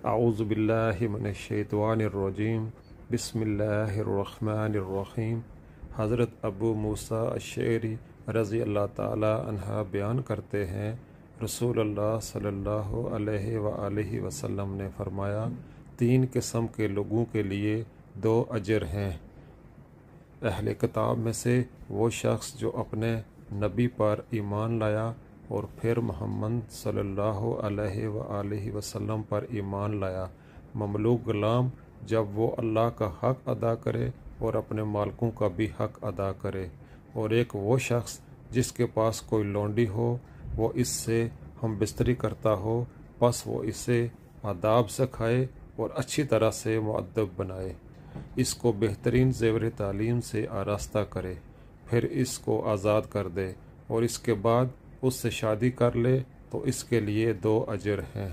اعوذ باللہ من الشیطان الرجیم بسم اللہ الرحمن الرحیم۔ حضرت ابو موسیٰ اشعری رضی اللہ تعالی عنہ بیان کرتے ہیں، رسول اللہ صلی اللہ علیہ وآلہ وسلم نے فرمایا، 3 قسم کے لوگوں کے لیے 2 اجر ہیں۔ اہل کتاب میں سے وہ شخص جو اپنے نبی پر ایمان لایا اور پھر محمد صلی اللہ علیہ وآلہ وسلم پر ایمان لایا۔ مملوک غلام جب وہ اللہ کا حق ادا کرے اور اپنے مالکوں کا بھی حق ادا کرے۔ اور ایک وہ شخص جس کے پاس کوئی لونڈی ہو، وہ اس سے ہم بستری کرتا ہو، پس وہ اسے آداب سکھائے اور اچھی طرح سے مؤدب بنائے، اس کو بہترین زیور تعلیم سے آراستہ کرے، پھر اس کو آزاد کر دے اور اس کے بعد اس سے شادی کر لے تو اس کے لیے 2 اجر ہیں۔